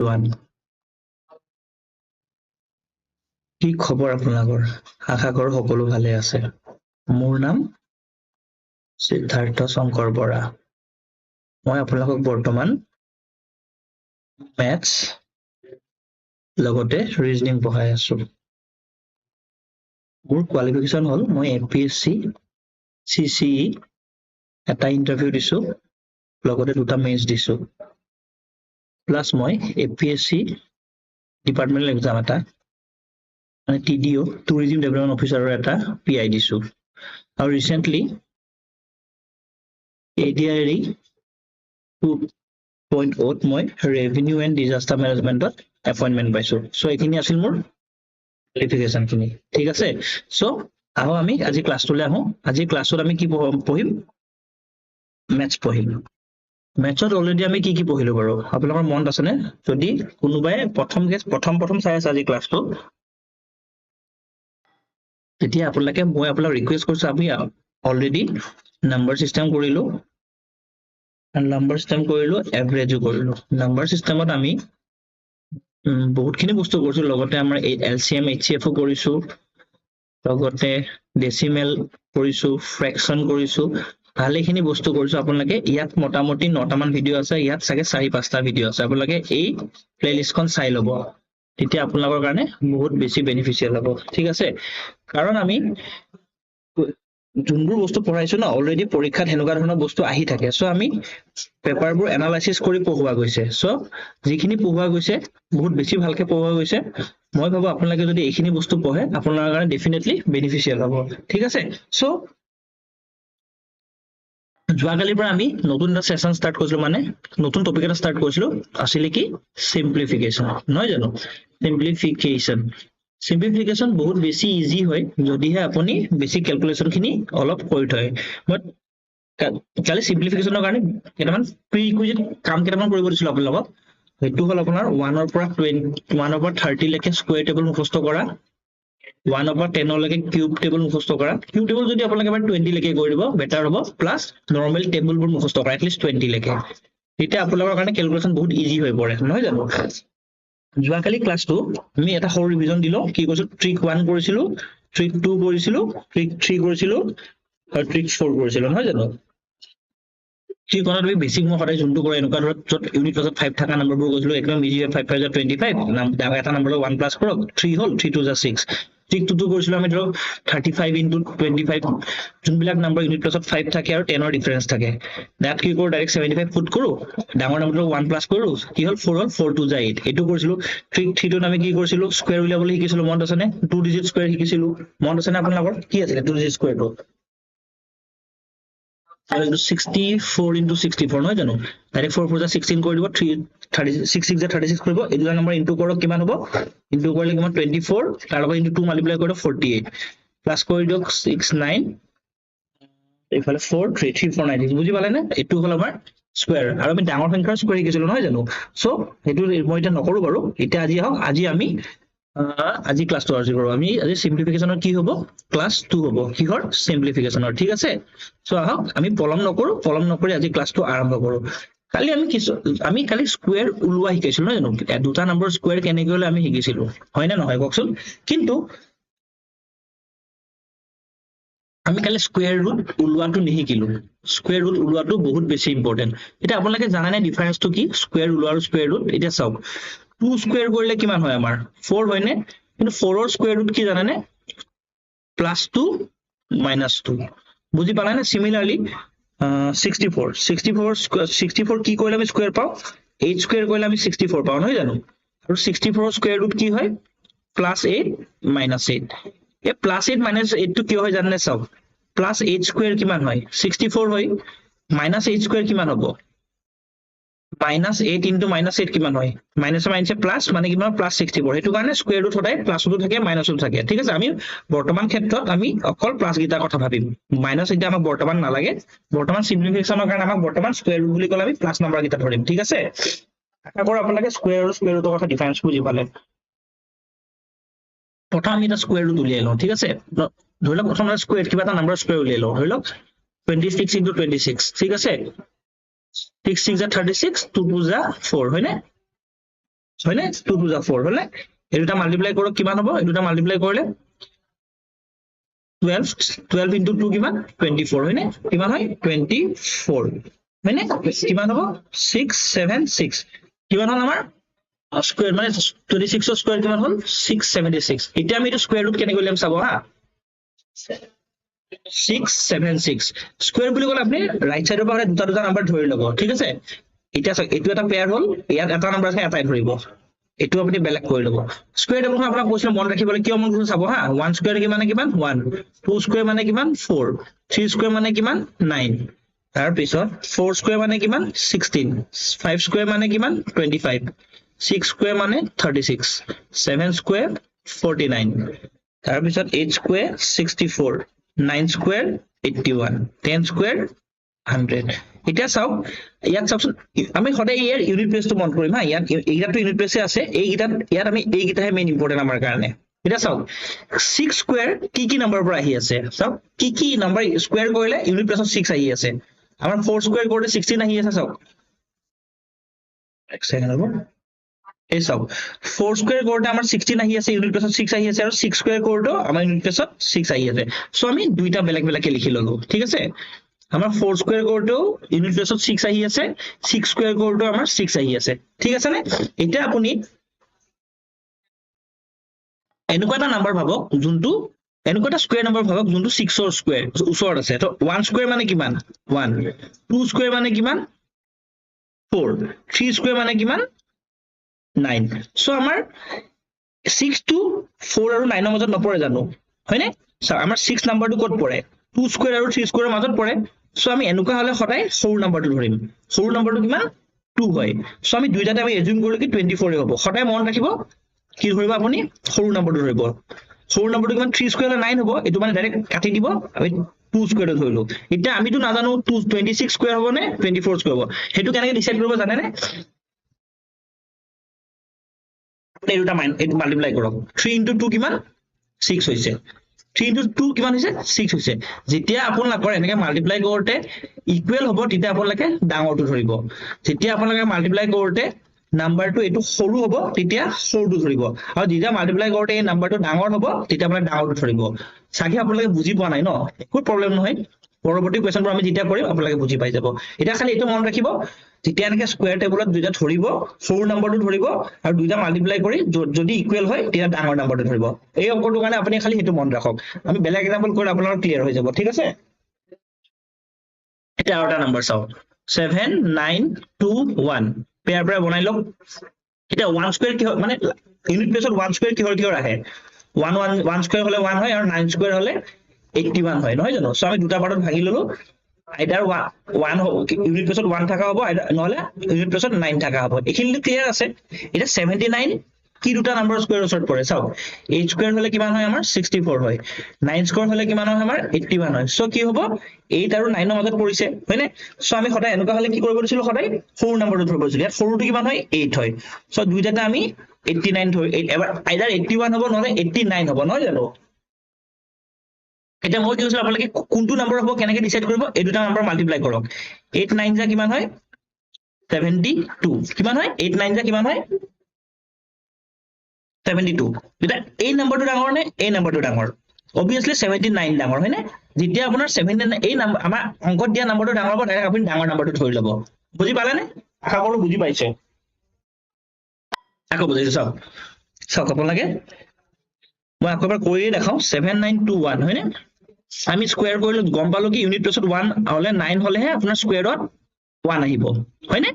1 কি খবৰ আপোনালোকৰ আশা কৰো সকলো ভালে আছে মোৰ নাম সিদ্ধাৰ্থ শংকৰ বৰা মই আপোনালোকক বৰ্তমান মেথছ লগতে ৰিজনিং পঢ়াই আছো মোৰ কোৱালিফিকেশ্যন হ'ল মই এপিএছচি চিচিই এটা ইণ্টাৰভিউ দিছো লগতে দুটা মেইনছ দিছো প্লাছ মই এপিএছচি ডিপাৰ্টমেণ্টেল এক্সাম এটা মানে টিডিঅ টুৰিজিম ডেভেলপমেণ্ট অফিচাৰৰ এটা পিআই দিছো আৰু ৰিচেণ্টলি এডিআৰই 2.0 মই ৰেভিনিউ এণ্ড ডিজাস্টাৰ মেনেজমেণ্টত এপইণ্টমেণ্ট পাইছো চ' এইখিনি আছিল মোৰ কোৱালিফিকেশ্যন খিনি ঠিক আছে চ' আহো আমি আজি ক্লাছটোলৈ আহো আজি ক্লাছত আমি কি পঢ়িম মেথছ পঢ়িম মেথছত অলৰেডি আমি কি পঢ়িলো বাৰু আপোনালোকৰ মনত আছেনে যদি কোনোবাই প্ৰথম চাই আছে আজি ক্লাছটো তেতিয়া আপোনালোকে মই আপোনাক ৰিকুৱেষ্ট কৰিছো আমি অলৰেডি নাম্বাৰ চিষ্টেম কৰিলো নাম্বাৰ চিষ্টেম কৰিলো এভাৰেজো কৰিলো নাম্বাৰ চিষ্টেমত আমি বহুতখিনি বস্তু কৰিছো লগতে আমাৰ এলচিএম এইচচিএফও কৰিছো লগতে ডেচিমেল কৰিছো ফ্ৰেকচন কৰিছো ভালেখিনি বস্তু কৰিছো আপোনালোকে ইয়াত মোটামুটি 9টা মান ভিডিঅ' আছে ইয়াত চাগে 4-5টা ভিডিঅ' আছে আপোনালোকে এই প্লেলিষ্টখন চাই ল'ব তেতিয়া আপোনালোকৰ কাৰণে বহুত বেছি বেনিফিচিয়েল হ'ব ঠিক আছে কাৰণ আমি যোনবোৰ বস্তু পঢ়াইছো না অলৰেডি পৰীক্ষাত হেনেকুৱা ধৰণৰ বস্তু আহি থাকে চ' আমি পেপাৰবোৰ এনালাইচিছ কৰি পঢ়োৱা গৈছে চ' যিখিনি পঢ়োৱা গৈছে বহুত বেছি ভালকে পঢ়োৱা গৈছে মই ভাবো আপোনালোকে যদি এইখিনি বস্তু পঢ়ে আপোনালোকৰ কাৰণে ডেফিনেটলি বেনিফিচিয়েল হ'ব ঠিক আছে চ' যোৱাকালিৰ পৰা আমি নতুন এটা সেশন ষ্টাৰ্ট কৰিছিলো মানে নতুন টপিক এটা ষ্টাৰ্ট কৰিছিলো আছিলে কি সিম্পলিফিকেশন নহয় জানো সিম্পলিফিকেশন বহুত বেছি ইজি হয় যদিহে আপুনি বেছিক ক্যালকুলেশন খিনি অলপ কৰি থয় বাট কালি সিম্পলিফিকেশনৰ কাৰণে কেইটামান প্ৰিৰিকুইজিট কাম কেইটামান কৰিব দিছিল আপোনালোকক সেইটো হ'ল আপোনাৰ 1 ৰ পৰা 30 লৈকে স্কয়াৰ টেবল মুখস্থ কৰা 1 পৰা 10 লৈকে কিউব টেবল মুখস্থ কৰা কিউব টেবল যদি আপোনালোকে এবাৰ 20 লৈকে কৰি দিব বেটাৰ হ'ব প্লাছ নৰ্মেল টেবলবোৰ মুখস্থ কৰা এটলিষ্ট 20 লৈকে তেতিয়া আপোনালোকৰ কাৰণে ক্যালকুলেশন বহুত ইজি হৈ পৰে নহয় জানো যোৱাকালি ক্লাছটো আমি এটা সৰু ৰিভিজন দিলো কি কৈছো ট্ৰিক 1 কৰিছিলো ট্ৰিক 2 কৰিছিলো ট্ৰিক 3 কৰিছিলো আৰু ট্ৰিক 4 কৰিছিলো নহয় জানো ট্ৰিক 1 আমি বেছিক মই সদায় যোনটো কৰে এনেকুৱা ধৰক যত ইউনিট ক্লাছত 5 থাকা নম্বৰবোৰ কৈছিলো একদম ইজি 5 5 25 নাম এটা নম্বৰ 1 প্লাস কৰক 3 হ'ল 3 2 6 ট্ৰিক 2 কৰিছিলো আমি ধৰক 35 * 25 যোনবিলাক নম্বৰ ইউনিট ক্লাছত 5 থাকে আৰু 10 ৰ ডিফাৰেন্স থাকে দ্যাট কি কৰো ডাইৰেক্ট 75 ফুট কৰো ডাঙৰ নম্বৰটো 1 প্লাস কৰো কি হ'ল 4 হ'ল 4 2 যায় 8 এটো কৰিছিলো ট্ৰিক 3 টো আমি কি কৰিছিলো স্কয়াৰ উলিয়াবলৈ শিকিছিলো মনত আছে নে 2 ডিজিট স্কয়াৰ শিকিছিলো মনত আছে নে আপোনালোকৰ কি আছিল 2 ডিজিট স্কয়াৰটো 64 into 64 নহয় জানো ডাইৰেক্ট 4 4 16 কৰি দিব 36 6 36 কৰিব এই দুটা নম্বৰ ইনটু কৰক কিমান হ'ব ইনটু কৰিলে কিমান 24 তাৰ লগত ইনটু 2 মাল্টিপ্লাই কৰি 48 প্লাস কৰি দিয়ক 6 9 এইফালে 4 3 3 4 9 বুজি পালে নে এটো হ'ল আমাৰ স্কয়াৰ আৰু আমি ডাঙৰ সংখ্যাৰ স্কয়াৰ শিকিছিলো নহয় জানো সো এটো মই এটা নকৰো বাৰু এটা আজি আমি আজি ক্লাছটো আৰম্ভ কৰো আমি আজি সিম্পলিফিকেশনৰ কি হ'ব ক্লাছ 2 হ'ব কিহৰ সিম্পলিফিকেশনৰ ঠিক আছে সো আহক আমি পলম নকৰি আজি ক্লাছটো আৰম্ভ কৰো কালি আমি কালি স্কয়াৰ উলোৱা শিকাইছিলো নহয় জানো দুটা নম্বৰ স্কয়াৰ কেনেকৈ হলে আমি শিকিছিলো হয় না নহয় কওকচোন কিন্তু আমি কালি স্কয়াৰ ৰুট উলোৱাটো নিশিকিলো স্কয়াৰ ৰুট উলোৱাটো বহুত বেছি ইম্পৰ্টেন্ট এটা আপোনালোকে জানা নাই ডিফাৰেন্সটো কি স্কয়াৰ উলোৱা আৰু স্কয়াৰ ৰুট এটা চাওক 2 স্কয়াৰ কৰিলে কিমান হয় আমাৰ 4 হয় নে কিন্তু 4 ৰ স্কয়াৰ ৰুট কি জানা নে +2 -2 বুজি পালা নে সিমিলাৰলি 64 কি কৰিলে আমি স্কয়াৰ পাও 8 স্কয়াৰ কৰিলে আমি 64 পাও নহয় জানো আৰু 64 ৰ স্কয়াৰ ৰুট কি হয় +8 -8 এই +8 -8 টো কি হয় জানেনে চাওক +8 স্কয়াৰ কিমান হয় 64 হয় -8 স্কয়াৰ কিমান হ'ব -8 into -8 কিমান হয় মাইনাস মাইনাসে প্লাস মানে কিমান +64 হেতু কাৰণে স্কয়াৰ ৰুট সদায় প্লাসটো থাকে মাইনাসটো থাকে ঠিক আছে আমি বৰ্তমান ক্ষেত্ৰত আমি অকল প্লাস গিটাৰ কথা ভাবিম মাইনাস এটা আমাক বৰ্তমান নালাগে বৰ্তমান সিম্পলিফিকেশনৰ কাৰণে আমাক বৰ্তমান স্কয়াৰ ৰুট বুলি ক'লে আমি প্লাস নম্বৰ গিটা ধৰিম ঠিক আছে আশা কৰো আপোনালোকে স্কয়াৰ আৰু স্কয়াৰ ৰুটৰ কথা ডিফাৰেন্স বুজি পালে প্ৰথম আমি এটা স্কয়াৰ ৰুট উলিয়াই লওঁ ঠিক আছে ধৰি লওক প্ৰথম স্কয়াৰ কিবা এটা নম্বৰ স্কয়াৰ উলিয়াই লওঁ ধৰি লওক 26 into 26 ঠিক আছে 6 6 36 2 2 4 হয় নে হয়নে 2 2 যা 4 হলে এই দুটা মাল্টিপ্লাই কৰক কিমান হ'ব এই দুটা মাল্টিপ্লাই কৰিলে 12 into 2 কিমান 24 হয়নে কিমান হয় 24 হয়নে কিমান হ'ব 676 কিমান হ'ল আমাৰ স্কয়াৰ মানে 26 ৰ স্কয়াৰ কিমান হ'ল 676 এতিয়া আমি এইটো স্কয়াৰ ৰুট কেনেকৈ উলিয়াম চাব হা 676 স্কয়াৰ বুলি ক'লে আপুনি ৰাইট সাইডৰ পৰা দুটা দুটা নাম্বাৰ ধৰি ল'ব ঠিক আছে এতিয়া এইটো এটা পেয়াৰ হ'ল ইয়াত এটা নাম্বাৰ আছে এটাই ধৰিব এটো আপুনি বেলেগ কৰি ল'ব স্কয়াৰ টেবুলখন আপোনাক কৈছিল মন ৰাখিবলৈ কিয় মন কৰিছে চাব হা 1 স্কয়াৰ মানে কিমান 1 2 স্কয়াৰ মানে কিমান 4 3 স্কয়াৰ মানে কিমান 9 তাৰ পিছত 4 স্কয়াৰ মানে কিমান 16 5 স্কয়াৰ মানে কিমান 25 6 স্কয়াৰ মানে 36 7 স্কয়াৰ 49 তাৰ পিছত 8 স্কয়াৰ 64 9 স্কয়াৰ 81 10 স্কয়াৰ 100 এতিয়া চাওক ইয়াত চাওকচোন আমি সদায় ইয়াৰ ইউনিট প্লেসটো মন কৰিম হা ইয়াত এইটাটো ইউনিট প্লেসে আছে এইটাত ইয়াত আমি এইগিটাহে মেইন ইম্পৰ্টেন্ট আমাৰ কাৰণে এতিয়া চাওক 6 স্কয়াৰ কি নাম্বাৰৰ পৰা আহি আছে চাওক কি নাম্বাৰ স্কয়াৰ কৰিলে ইউনিট প্লেসত 6 আহি আছে আমাৰ 4 স্কয়াৰ কৰিলে 16 আহি আছে চাওক এক সেকেন্ড হ'ব এই চাওক 4 স্কয়াৰ কৰোতে আমাৰ 16 আহি আছে ইউনিট প্লেসত 6 আহি আছে আৰু 6 স্কয়াৰ কৰোতে আমাৰ ইউনিট প্লেসত 6 আহি আছে সো আমি দুইটা বেলেগ বেলেগকে লিখি ললো ঠিক আছে আমাৰ 4 স্কয়াৰ কৰোতেও ইউনিট প্লেসত 6 আহি আছে 6 স্কয়াৰ কৰোতেও আমাৰ 6 আহি আছে ঠিক আছে নে এতিয়া আপুনি এনেকুৱা এটা নাম্বাৰ ভাবক যোনটো এনেকুৱা এটা স্কয়াৰ নাম্বাৰ ভাবক যোনটো 6 ৰ স্কয়াৰ ওচৰত আছে তো 1 স্কয়াৰ মানে কিমান 1 2 স্কয়াৰ মানে কিমান 4 3 স্কয়াৰ মানে কিমান 9 সো আমাৰ 6 to 4 আৰু 9 ৰ মাজত নপৰে জানো হয়নে আমাৰ 6 নাম্বাৰটো ক'ত পৰে 2 স্কয়াৰ আৰু 3 স্কয়াৰৰ মাজত পৰে সো আমি এনেকুৱা হলে সদায় সৰু নাম্বাৰটো ধৰিম সৰু নাম্বাৰটো কিমান 2 হয় সো আমি দুইটাতে আমি এজিউম কৰিলে কি 24 হ'ব সদায় মন ৰাখিব কি ধৰিব আপুনি সৰু নাম্বাৰটো ধৰিব সৰু নাম্বাৰটো কিমান 3 স্কয়াৰ 9 হ'ব এটো মানে ডাইৰেক্ট কাটি দিব আমি 2 স্কয়াৰ ধৰিলো এতিয়া আমিতো নাজানো 26 স্কয়াৰ হ'ব নে 24 স্কয়াৰ হ'ব হেতু কেনেকৈ ডিসাইড কৰিব জানে নে আপুনি এটা মাল্টিপ্লাই কৰক 3 into 2 কিমান 6 হৈছে 3 into 2 কিমান হৈছে 6 হৈছে যেতিয়া আপোনালোকৰ এনেকৈ মাল্টিপ্লাই কৰোতে ইকুৱেল হ'ব তেতিয়া আপোনালোকে ডাঙৰটো ধৰিব যেতিয়া আপোনালোকে মাল্টিপ্লাই কৰোতে নাম্বাৰটো এটো সৰু হ'ব তেতিয়া সৰুটো ধৰিব আৰু যেতিয়া মাল্টিপ্লাই কৰোতে এই নাম্বাৰটো ডাঙৰ হ'ব তেতিয়া আপোনালোকে ডাঙৰটো ধৰিব সাকি আপোনালোকে বুজি পোৱা নাই ন একো প্ৰবলেম নহয় পৰৱৰ্তী কোৱেশ্চনবোৰ আমি যেতিয়া কৰিম আপোনালোকে বুজি পাই যাব এটা খালি এটো মন ৰাখিব যেতিয়া এনেকৈ স্কয়াৰ টেবুলত দুইটা ধৰিব সৰু নাম্বাৰটো ধৰিব আৰু দুইটা মাল্টিপ্লাই কৰি যদি ইকুৱেল হয় তেতিয়া ডাঙৰ নাম্বাৰটো ধৰিব এই অংকটোৰ কাৰণে আপুনি খালি হেতু মন ৰাখক আমি বেলেগ এক্সাম্পল কৰি আপোনালোকৰ ক্লিয়াৰ হৈ যাব ঠিক আছে এটা আৰু এটা নাম্বাৰ চাও 7921 পেয়াৰ পেয়াৰ বনাই লওক এটা 1 স্কয়াৰ কি মানে ইউনিট প্লেসত 1 স্কয়াৰ কিহৰ আহে 1 স্কয়াৰ হলে 1 হয় আৰু 9 স্কয়াৰ হলে 81 হয় নহয় জানো সো আমি দুটা পাৰ্টত ভাগি ললো আইদাৰ 1 ইউনিট প্লেসত 1 থাকা হ'ব নহলে ইউনিট প্লেসত 9 থাকা হ'ব এখিনি ক্লিয়াৰ আছে এটা 79 কি দুটা নাম্বাৰ স্কয়াৰ ওচৰত পৰে চাও 8 স্কয়াৰ হলে কিমান হয় আমাৰ 64 হয় 9 স্কয়াৰ হলে কিমান হয় আমাৰ 81 হয় সো কি হ'ব 8 আৰু 9 ৰ মাজত পৰিছে হয়নে সো আমি সদায় এনেকুৱা হলে কি কৰিব দিছিলো সদায় সৰু নাম্বাৰটো ধৰিব দিছিলো ইয়াত সৰুটো কিমান হয় 8 হয় সো দুইটাতে আমি 89 ধৰি এবাৰ আইদাৰ 81 হ'ব নহলে 89 হ'ব নহয় জানো এটা মই কি কৈছো আপোনালোকে কোনটো নাম্বাৰ হ'ব কেনেকৈ ডিসাইড কৰিব এই দুটা নাম্বাৰ মাল্টিপ্লাই কৰক 8 9 যা কিমান হয় 72 কিমান হয় 8 9 যা কিমান হয় 72 এটা এই নাম্বাৰটো ডাঙৰ নে এই নাম্বাৰটো ডাঙৰ obviously 79 ডাঙৰ হয় নে যেতিয়া আপোনাৰ 79 এই নাম্বাৰ আমাৰ অংকত দিয়া নাম্বাৰটো ডাঙৰ হ'ব ডাইৰেক্ট আপুনি ডাঙৰ নাম্বাৰটো ধৰি ল'ব বুজি পালে নে আশা কৰো বুজি পাইছে আকৌ বুজিছে চাওক আপোনালোকে মই আকৌ এবাৰ কৰিয়ে দেখাও 7921 হয় নে আমি স্কয়াৰ কৰিলো গম পালো কি ইউনিট প্লেসত 1 হলে 9 হলেহে আপোনাৰ স্কয়াৰত 1 আহিব হয় নে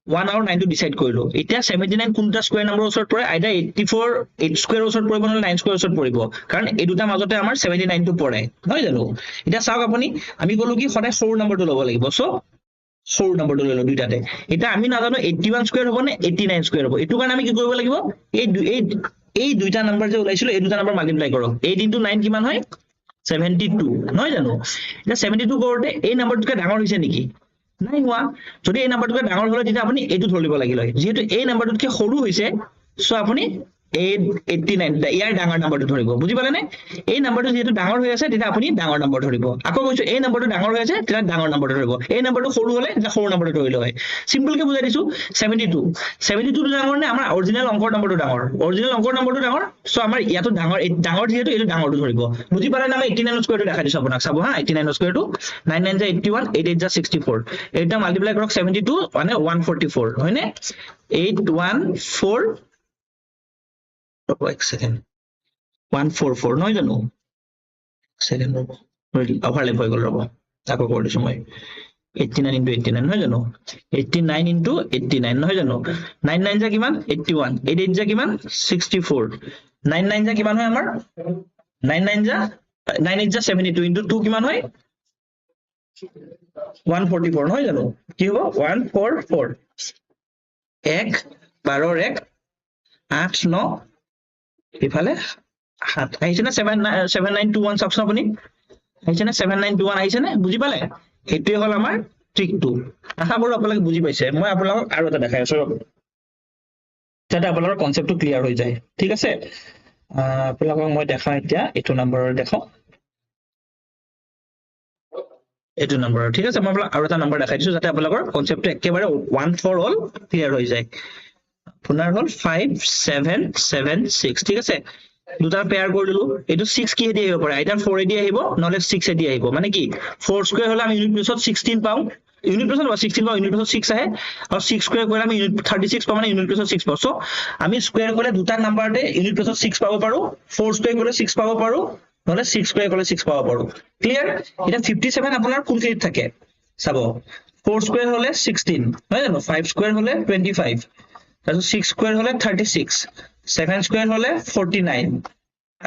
1 আৰু 9 টো ডিসাইড কৰিলো এতিয়া 79 কোনটা স্কয়াৰ নম্বৰ ওচৰত পৰে আইদাৰ 84 8 স্কয়াৰ ওচৰত পৰিব নহলে 9 স্কয়াৰ ওচৰত পৰিব কাৰণ এই দুটা মাজতে আমাৰ 79 টো পৰে নহয় জানো এতিয়া চাওক আপুনি আমি কলো কি সদায় সৰু নম্বৰটো ল'ব লাগিব সো সৰু নম্বৰটো লৈ লও দুইটাতে এটা আমি নাজানো 81 স্কয়াৰ হ'ব নে 89 স্কয়াৰ হ'ব এটো কাৰণে আমি কি কৰিব লাগিব এই দুইটা নাম্বাৰ যে ওলাইছিল এই দুটা নাম্বাৰ মাল্টিপ্লাই কৰক 8 into 9 কিমান হয় 72 নহয় জানো এটা 72 কৰোতে এই নাম্বাৰটোকে ডাঙৰ হৈছে নেকি নাই হোৱা যদি এই নাম্বাৰটোকে ডাঙৰ হলে তেতিয়া আপুনি এইটো ধৰিব লাগিল হয় যেহেতু এই নাম্বাৰটোতকে সৰু হৈছে সো আপুনি 89 ইয়াৰ ডাঙৰ নাম্বাৰটো ধৰিব বুজি পালে নে এই নাম্বাৰটো যেহেতু ডাঙৰ হৈ আছে তেতিয়া আপুনি ডাঙৰ নাম্বাৰ ধৰিব আকৌ কৈছো এই নাম্বাৰটো ডাঙৰ হৈ আছে তেতিয়া ডাঙৰ নাম্বাৰটো ধৰিব এই নাম্বাৰটো সৰু হলে তেতিয়া সৰু নাম্বাৰটো ধৰিলে হয় সিম্পল কে বুজাই দিছো 72 টো ডাঙৰ নে আমাৰ অৰিজিনাল অংকৰ নাম্বাৰটো ডাঙৰ অৰিজিনাল অংকৰ নাম্বাৰটো ডাঙৰ সো আমাৰ ইয়াতো ডাঙৰ যেহেতু এইটো ডাঙৰটো ধৰিব বুজি পালে না আমি 89 স্কয়াৰটো দেখাই দিছো আপোনাক চাব হা 89 স্কয়াৰটো 9 9 যা 81 8 8 যা 64 এটা মাল্টিপ্লাই কৰক 72 মানে 144 হয়নে 814 এক সেকেন্ড 144 নহয় জানো সেকেন্ড ৰব ওভাৰলেপ হৈ গল ৰব আকৌ কৰি দিছো মই 89 into 89 নহয় জানো 89 into 89 নহয় জানো 9 9 যা কিমান 81 8 8 যা কিমান 64 9 9 যা কিমান হয় আমাৰ 9 9 যা 9 8 যা 72 into 2 কিমান হয় 144 নহয় জানো কি হ'ব 144 এক 12 এক 8 9 ইফালে 7 আহিছে না 7921 চাওকচোন আপুনি আহিছে না 7921 আহিছে না বুজি পালে এইটোৱে হল আমাৰ ট্ৰিকটো আশা কৰো আপোনালোকে বুজি পাইছে মই আপোনালোকক আৰু এটা দেখাই আছো যাতে আপোনালোকৰ কনসেপ্টটো ক্লিয়াৰ হৈ যায় ঠিক আছে আপোনালোকক মই দেখাও এতিয়া এইটো নম্বৰৰ দেখাও এইটো নম্বৰ ঠিক আছে মই আপোনাক আৰু এটা নম্বৰ দেখাই দিছো যাতে আপোনালোকৰ কনসেপ্টটো একেবাৰে ওৱান ফৰ অল ক্লিয়াৰ হৈ যায় আপোনাৰ হল 5776 ঠিক আছে দুটা পেয়াৰ কৰি দিলো এইটো 6 কি দি আহিব পাৰে আইদাৰ 4 দি আহিব নহলে 6 দি আহিব মানে কি 4 স্কয়াৰ হলে আমি ইউনিট প্লেছত 16 পাও ইউনিট প্লেছত 16 পাও ইউনিট প্লেছত 6 আহে আৰু 6 স্কয়াৰ কৰিলে আমি ইউনিট 36 পাও মানে ইউনিট প্লেছত 6 পাও সো আমি স্কয়াৰ কৰিলে দুটা নাম্বাৰতে ইউনিট প্লেছত 6 পাব পাৰো 4 স্কয়াৰ কৰিলে 6 পাব পাৰো নহলে 6 স্কয়াৰ কৰিলে 6 পাব পাৰো ক্লিয়াৰ এটা 57 আপোনাৰ কোনখিনিত থাকে চাব 4 স্কয়াৰ হলে 16 হয় জানো 5 স্কয়াৰ হলে 25 তাৰপিছত 6 স্কয়াৰ হলে 36 7 স্কয়াৰ হলে 49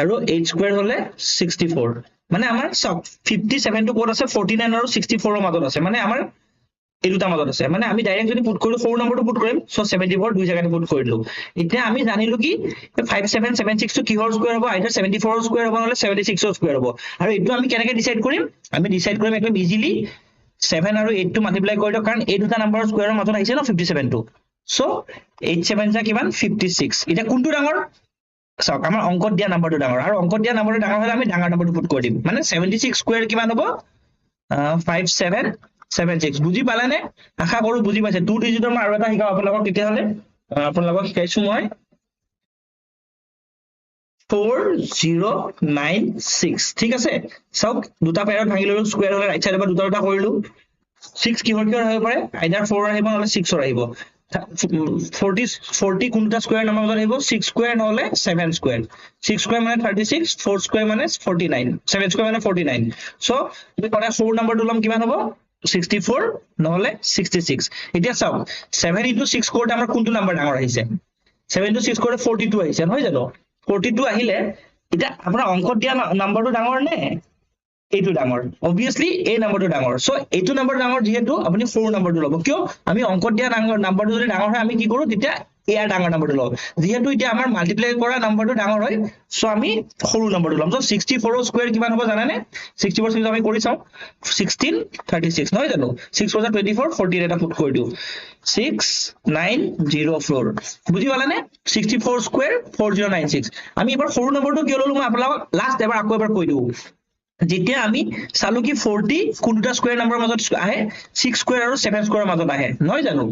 আৰু 8 স্কয়াৰ হলে 64 মানে আমাৰ সব 57 টো কোড আছে 49 আৰু 64 ৰ মাজত আছে মানে আমাৰ এই দুটা মাজত আছে মানে আমি ডাইৰেক্ট যদি পুট কৰিলো 4 নম্বৰটো পুট কৰিম সো 74 দুই জায়গাতে পুট কৰিলো এতিয়া আমি জানিলো কি 5776 টো কিহৰ স্কয়াৰ হ'ব আইদাৰ 74 ৰ স্কয়াৰ হ'ব নহলে 76 ৰ স্কয়াৰ হ'ব আৰু এইটো আমি কেনেকৈ ডিসাইড কৰিম আমি ডিসাইড কৰিম একদম ইজিলি 7 আৰু 8 টো মাল্টিপ্লাই কৰি দিও কাৰণ এই দুটা নাম্বাৰৰ স্কয়াৰৰ মাজত আহিছে ন 57 টো সো 8 7 যা কিমান 56 এটা কোনটো ডাঙৰ সক আমাৰ অংকত দিয়া নাম্বাৰটো ডাঙৰ আৰু অংকত দিয়া নাম্বাৰটো ডাঙৰ হলে আমি ডাঙৰ নাম্বাৰটো পুট কৰি দিম মানে 76 স্কয়াৰ কিমান হ'ব 5776 বুজি পালানে আশা কৰো বুজি পাইছে 2 ডিজিটৰ মই আৰু এটা শিকাও আপোনালোকক তেতিয়া হলে আপোনালোকক শিকাইছো মই 4096 ঠিক আছে সক দুটা পেয়াৰত ভাঙি ললো স্কয়াৰ হলে ৰাইট সাইডৰ পৰা দুটা কৰিলো 6 কিহৰ হ'ব পাৰে আইদাৰ 4 আহিব নহলে 6 ৰ আহিব 40 কোনটা স্কয়াৰ নাম্বাৰ মাজত আহিব 6 স্কয়াৰ নহলে 7 স্কয়াৰ 6 স্কয়াৰ মানে 36 4 স্কয়াৰ মানে 49 7 স্কয়াৰ মানে 49 সো যদি কৰা 4 নম্বৰটো লম কিমান হ'ব 64 নহলে 66 এতিয়া চাও 7 into 6 কোড আমাৰ কোনটো নাম্বাৰ ডাঙৰ আহিছে 7 into 6 কোড 42 আহিছে নহয় জানো 42 আহিলে এটা আপোনাৰ অংকত দিয়া নাম্বাৰটো ডাঙৰ নে এইটো ডাঙৰ obviously এই নাম্বাৰটো ডাঙৰ সো এইটো নাম্বাৰ ডাঙৰ যেহেতু আপুনি 4 নাম্বাৰটো ল'ব কিয় আমি অংকত দিয়া নাম্বাৰটো যদি ডাঙৰ হয় আমি কি কৰো তেতিয়া এয়া ডাঙৰ নাম্বাৰটো লওঁ যেহেতু এতিয়া আমাৰ মাল্টিপ্লাই কৰা নাম্বাৰটো ডাঙৰ হয় সো আমি সৰু নাম্বাৰটো ল'ম সো 64 ৰ স্কয়াৰ কিমান হ'ব জানানে 64 স্কয়াৰ আমি কৰি চাও 16 36 নহয় জানো 6 4 24 14 এটা পুট কৰি দিও 6904 বুজি পালানে 64 স্কয়াৰ 4096 আমি এবাৰ সৰু নাম্বাৰটো কিয় ললো মই আপোনাক লাষ্ট এবাৰ আকৌ এবাৰ কৈ দিও যেতিয়া আমি চালু কি 40 কোনটা স্কয়াৰ নাম্বাৰৰ মাজত আহে 6 স্কয়াৰ আৰু 7 স্কয়াৰৰ মাজত আহে নহয় জানো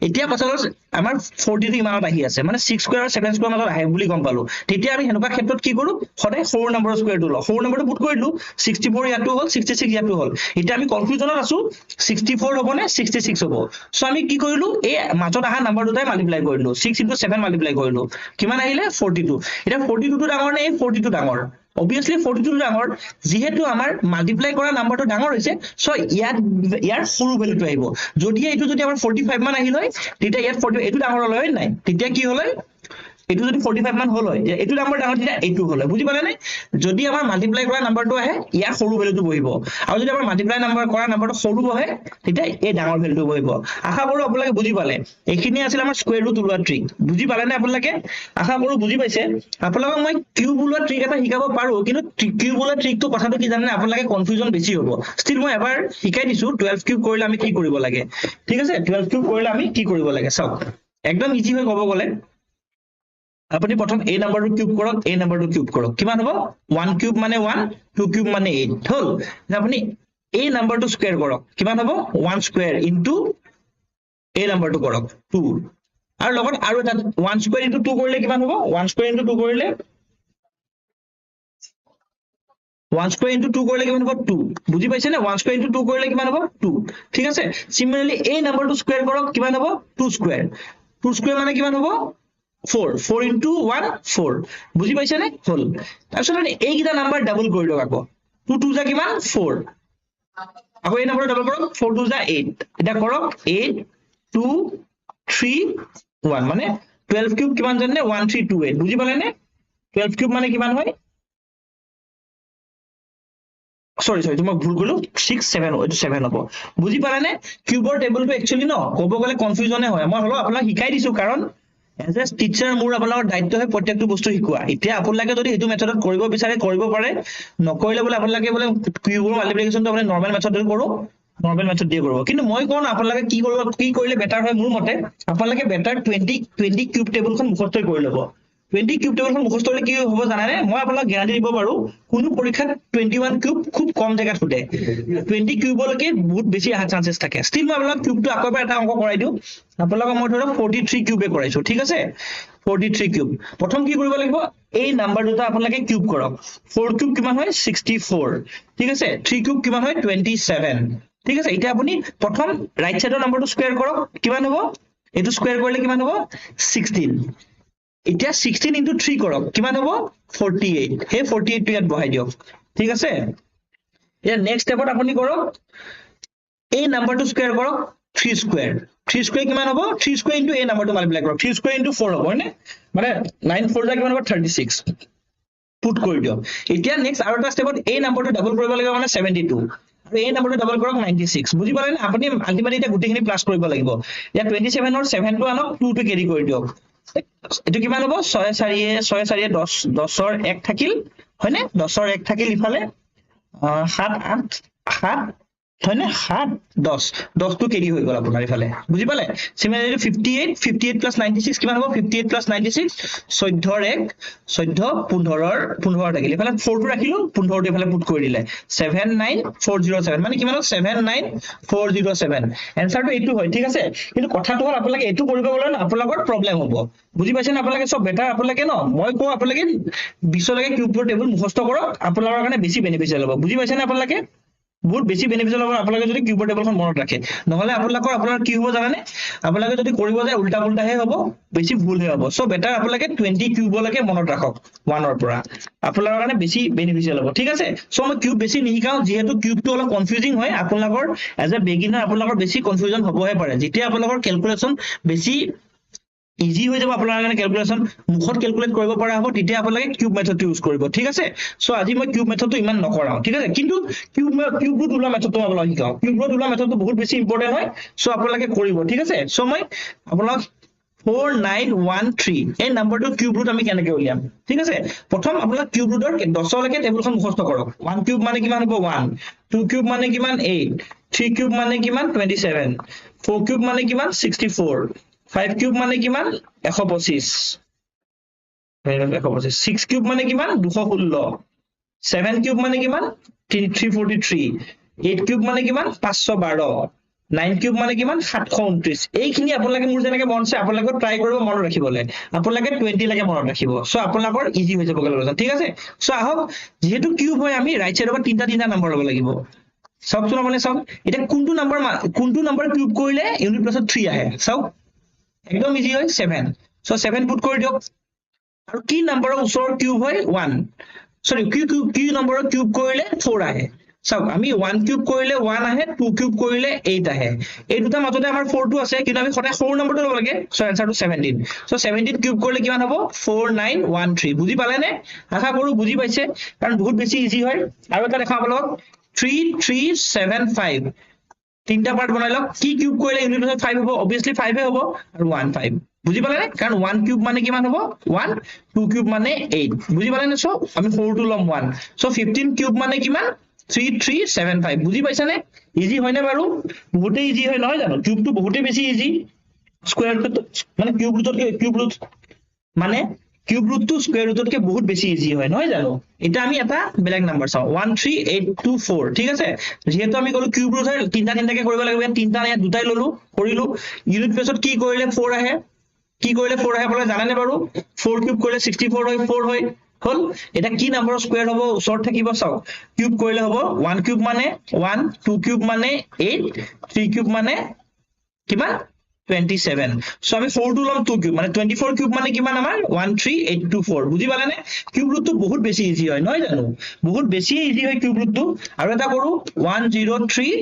এতিয়া কথা হল আমাৰ 40 টো ইমানত আহি আছে মানে 6 স্কয়াৰ আৰু 7 স্কয়াৰৰ মাজত আহে বুলি গম পালো তেতিয়া আমি হেনকা ক্ষেত্ৰত কি কৰো সদায় 4 নম্বৰৰ স্কয়াৰটো লও 4 নম্বৰটো পুট কৰি দিলো 64 ইয়াটো হল 66 ইয়াটো হল এতিয়া আমি কনফিউজনত আছো 64 হ'ব নে 66 হ'ব সো আমি কি কৰিলো এই মাজত আহা নাম্বাৰ দুটাই মাল্টিপ্লাই কৰিলো 6 into 7 মাল্টিপ্লাই কৰিলো কিমান আহিলে 42 এটা 42 টো ডাঙৰ নে 42 ডাঙৰ obviously 42 ডাঙৰ যেহেতু আমাৰ মাল্টিপ্লাই কৰা নাম্বাৰটো ডাঙৰ হৈছে সো ইয়াৰ সৰু ভ্যালুটো আহিব যদি এইটো যদি আমাৰ 45 মান আহিল হয় তেতিয়া ইয়াত 40 এইটো ডাঙৰ হল হয় নাই তেতিয়া কি হল এইটো যদি 45 মান হল হয় এইটো নাম্বাৰ ডাঙৰ তেতিয়া এইটো হল বুজি পালে নে যদি আমাৰ মাল্টিপ্লাই কৰা নাম্বাৰটো আহে ইয়াৰ সৰু ভ্যালুটো বহিব আৰু যদি আমাৰ মাল্টিপ্লাই নাম্বাৰ কৰা নাম্বাৰটো সৰু বহে তেতিয়া এই ডাঙৰ ভ্যালুটো বহিব আশা কৰো আপোনালোকে বুজি পালে এইখিনি আছিল আমাৰ স্কয়াৰ ৰুট ওলোৱা ট্ৰিক বুজি পালে নে আপোনালোকে আশা কৰো বুজি পাইছে আপোনালোকক মই কিউব ওলোৱা ট্ৰিক এটা শিকাব পাৰো কিন্তু কিউব ওলোৱা ট্ৰিকটো কথাটো কি জানেনে আপোনালোকে কনফিউজন বেছি হ'ব ষ্টিল মই এবাৰ শিকাই দিছো 12 কিউব কৰিলে আমি কি কৰিব লাগে ঠিক আছে 12 কিউব কৰিলে আমি কি কৰিব লাগে চাওক একদম ইজি হৈ ক'ব গলে আপুনি প্ৰথম এই নাম্বাৰটো কিউব কৰক, এই নাম্বাৰটো কিউব কৰক, কিমান হ'ব 1 কিউব মানে 1, 2 কিউব মানে 8 হ'ল। আপুনি এই নাম্বাৰটো স্কুৱেৰ কৰক, কিমান হ'ব 1 স্কুৱেৰ ইনটু এই নাম্বাৰটো কৰক 2, আৰু লগত আৰু এটা 1 স্কুৱেৰ ইনটু 2 কৰিলে কিমান হ'ব 1 স্কুৱেৰ ইনটু 2 কৰিলে 1 স্কুৱেৰ ইনটু 2 কৰিলে কিমান হ'ব 2, বুজি পাইছে নে 1 স্কুৱেৰ ইনটু 2 কৰিলে কিমান হ'ব 2, ঠিক আছে। সিমিলাৰলি এই নাম্বাৰটো স্কুৱেৰ কৰক, কিমান হ'ব 2 স্কুৱেৰ, 2 স্কুৱেৰ মানে কিমান হ'ব 4, 4 ইনটু 1 4, বুজি পাইছে নে হ'ল। তাৰপিছত এইকেইটা নাম্বাৰ ডাবল কৰি দিয়ক, আকৌ 2 2 যা কিমান 4, আকৌ এই নাম্বাৰটো ডাবল কৰক 4 2 যা 8, এটা কৰক 8 2 3 1 মানে 12 কিউব কিমান জানে 1328, বুজি পালে নে 12 কিউব মানে কিমান হয়, সৰি তোমাক ভুল কৰিলো 6 7, এইটো 7 হ'ব, বুজি পালে নে। কিউবৰ টেবুলটো একচুৱেলি ক'ব গ'লে কনফিউজনে হয়, মই হ'লেও আপোনাক শিকাই দিছো, কাৰণ এজ এ টিচাৰ মোৰ আপোনালোকৰ দায়িত্ব হয় প্ৰত্যেকটো বস্তু শিকোৱা। এতিয়া আপোনালোকে যদি সেইটো মেথডত কৰিব বিচাৰে কৰিব পাৰে, নকৰিলে বোলে আপোনালোকে বোলে কিউবৰ মাল্টিপ্লিকেশ্যনটো আপুনি নৰ্মেল মেথডত কৰো, নৰ্মেল মেথড দিয়ে কৰিব, কিন্তু মই কওঁ আপোনালোকে কি কৰিব, কি কৰিলে বেটাৰ হয়, মোৰ মতে আপোনালোকে বেটাৰ 20 কিউব টেবুলখন মুখস্থ কৰি ল'ব। 20 কিউব টেবুলখন মুখস্থ কৰিলে কি হ'ব জানানে, মই আপোনাক গেৰাণ্টি দিব পাৰো কোনো পৰীক্ষাত 21 কিউব খুব কম জেগাত সোধে, 20 কিউবলৈকে বহুত বেছি অহা চান্সেছ থাকে। ষ্টিল মই আপোনাক কিউবটো আকৌ এবাৰ এটা অংক কৰাই দিওঁ, আপোনালোকক মই ধৰক 43 কিউবে কৰাইছো, ঠিক আছে 43 কিউব। প্ৰথম কি কৰিব লাগিব, এই নাম্বাৰ দুটা আপোনালোকে কিউব কৰক, 4 কিউব কিমান হয় 64, ঠিক আছে 3 কিউব কিমান হয় 27, ঠিক আছে। এতিয়া আপুনি প্ৰথম ৰাইট সাইডৰ নাম্বাৰটো স্কুৱেৰ কৰক, কিমান হ'ব এইটো স্কুৱেৰ কৰিলে কিমান হ'ব 16, এতিয়া 16 ইনটু 3 কৰক, কিমান হ'ব 48, সেই 48 টো ইয়াত বহাই দিয়ক, ঠিক আছে। এতিয়া নেক্সট ষ্টেপত আপুনি কৰক এই নাম্বাৰটো স্কুৱেৰ কৰক 3 স্কুৱেৰ, 3 স্কুৱেৰ কিমান হ'ব 3 স্কুৱেৰ ইনটু এই নাম্বাৰটো মাল্টিপ্লাই কৰক, 3 স্কুৱেৰ ইনটু 4 হ'ব হয়নে, মানে 9 4 যা কিমান হ'ব 36, পুট কৰি দিয়ক। এতিয়া নেক্সট আৰু এটা ষ্টেপত এই নাম্বাৰটো ডাবল কৰিব লাগিব, মানে 72, আৰু এই নাম্বাৰটো ডাবল কৰক 96, বুজি পালে নে। আপুনি আল্টিমেটলি এতিয়া গোটেইখিনি প্লাছ কৰিব লাগিব। এতিয়া 27ৰ 7টো আনক 2 টো কেৰি কৰি দিয়ক, এইটো কিমান হ'ব 6 4 10, 10ৰ 1 থাকিল হয়নে, 10ৰ 1 থাকিল ইফালে 7 8 7 হয়নে 7 10, 10টো কেৰি হৈ গ'ল আপোনাৰ ইফালে, বুজি পালে। সিমিলাৰলি 58 প্লাছ 96 কিমান হ'ব 58 প্লাছ 96 14ৰ 1 14 15ৰ থাকিল, ইফালে 4 টো ৰাখিলো 15টো ইফালে পুট কৰি দিলে 79407, মানে কিমান হ'ল 79407, এনসাৰটো এইটো হয়, ঠিক আছে। কিন্তু কথাটো হ'ল আপোনালোকে এইটো কৰিব গ'লে আপোনালোকৰ প্ৰব্লেম হ'ব, বুজি পাইছে নে। আপোনালোকে চব বেটাৰ আপোনালোকে মই কওঁ আপোনালোকে 20লৈকে কিউবৰ টেবুল মুখস্থ কৰক, আপোনালোকৰ কাৰণে বেছি বেনিফিচিয়েল হ'ব, বুজি পাইছে নে। আপোনালোকে বহুত বেছি বেনিফিচিয়েল হ'ব আপোনালোকে যদি কিউবৰ টেবুলখন মনত ৰাখে, নহলে আপোনাৰ কি হ'ব জানেনে, আপোনালোকে যদি কৰিব যায় উল্টা পুল্টাহে হ'ব, বেছি ভুলহে হ'ব। চ' বেটাৰ আপোনালোকে 20 কিউবলৈকে মনত ৰাখক 1ৰ পৰা, আপোনালোকৰ কাৰণে বেছি বেনিফিচিয়েল হ'ব, ঠিক আছে। চ' মই কিউব বেছি নিশিকাওঁ, যিহেতু কিউবটো অলপ কনফিউজিং হয়, আপোনালোকৰ এজ এ বিগিনাৰ আপোনালোকৰ বেছি কনফিউজন হ'বহে পাৰে। যেতিয়া আপোনালোকৰ কেলকুলেশ্যন বেছি ইজি হৈ যাব আপোনাৰ কাৰণে, কেলকুলেশ্যন মুখত কেলকুলেট কৰিব পৰা হ'ব, তেতিয়া আপোনালোকে কিউব মেথডটো ইউজ কৰিব, ঠিক আছে। চ' আজি মই কিউব মেথডটো ইমান নকৰাওঁ, ঠিক আছে, কিন্তু কিউব ৰুট ওলোৱা মেথডটো আপোনালোকক শিকাওঁ। কিউব ৰুট ওলোৱা মেথডটো বহুত বেছি ইম্পৰ্টেণ্ট হয়, চ' আপোনালোকে কৰিব, ঠিক আছে। চ' মই আপোনালোক 4913 এই নাম্বাৰটো কিউব ৰুট আমি কেনেকে উলিয়াম, ঠিক আছে। প্ৰথম আপোনালোক কিউব ৰুটৰ 10লৈকে টেবুলখন মুখস্থ কৰক। 1 কিউব মানে কিমান হ'ব 1, 2 কিউব মানে কিমান 8, 3 কিউব মানে কিমান 27, 4 কিউব মানে কিমান 64, 5 কিউব মানে কিমান 125, 6 কিউব মানে কিমান 216, 7 কিউব মানে কিমান 343, 8 কিউব মানে কিমান 512, 9 কিউব মানে কিমান 729। এইখিনি আপোনালোকে মোৰ যেনেকে মন আছে আপোনালোকে ট্ৰাই কৰিব মনত ৰাখিবলৈ, আপোনালোকে 20 লৈকে মনত ৰাখিব, চ' আপোনালোকৰ ইজি হৈ যাব কেলকুলেশ্যন, ঠিক আছে। চ' আহক, যিহেতু কিউব হয় আমি ৰাইট চাইডৰ পৰা তিনিটা নাম্বাৰ ল'ব লাগিব। চাওকচোন আপোনালোকে চাওক, এতিয়া কোনটো নাম্বাৰ কিউব কৰিলে ইউনিট প্লেচত 3 আহে, চাওক একদম ইজি হয় 7, চ' 7 পুট কৰি দিয়ক। আৰু কি নাম্বাৰৰ ওচৰৰ কিউব হয় 1, সৰি কি নম্বৰৰ কিউব কৰিলে 4 আহে, চাওক আমি 1 কিউব কৰিলে 1 আহে, 2 কিউব কৰিলে 8 আহে, এই দুটা মাজতে আমাৰ 4 টো আছে, কিন্তু আমি সদায় সৰু নম্বৰটো ল'ব লাগে। চ' এনসাৰটো 17, চ' 17 কিউব কৰিলে কিমান হ'ব 4913, বুজি পালে নে, আশা কৰো বুজি পাইছে, কাৰণ বহুত বেছি ইজি হয়। আৰু এটা দেখাম আপোনালোকক 3375, তিনিটা পাৰ্ট বনাই লওক, কি কিউব কৰিলে ইউনিট প্লেচত 5 হ'ব, অবভিয়াছলি 5 হে হ'ব, আৰু 1 5, বুজি পালে নে, কাৰণ 1 কিউব মানে কিমান হ'ব 1, 2 কিউব মানে 8, বুজি পালে নে। চ' আমি সৰুটো ল'ম 1, চ' 15 কিউব মানে কিমান 3375, বুজি পাইছা নে, ইজি হয় নে বাৰু, বহুতেই ইজি হয় নহয় জানো, কিউবটো বহুতেই বেছি ইজি, স্কুৱেৰ ৰুট মানে কিউব ৰুট মানে কিউব ৰুটটো স্কয়াৰ ৰুটতকে বহুত বেছি ইজি হয় নহয় জানো এটা আমি এটা বেলেগ নাম্বাৰ চাও 13824 ঠিক আছে যেহেতু আমি কলো কিউব ৰুট হয় তিনটা তিনটাকে কৰিব লাগিব ইয়াত তিনটা ইয়াত দুটাই ললো কৰিলো ইউনিট প্লেছত কি কৰিলে 4 আহে কি কৰিলে 4 আহে আপোনালোকে জানেনে বাৰু 4 কিউব কৰিলে 64 হয় 4 হয় হল এটা কি নাম্বাৰৰ স্কয়াৰ হ'ব ওচৰত থাকিব চাও কিউব কৰিলে হ'ব 1 কিউব মানে 1 2 কিউব মানে 8 3 কিউব মানে কিমান 27 so আমি 4 to লম 2 কিউব মানে 24 কিউব মানে কিমান আমাৰ 13824 বুজি পালে নে কিউব ৰুটটো বহুত বেছি ইজি হয় নহয় জানো বহুত বেছি ইজি হয় কিউব ৰুটটো আৰু এটা কৰো 103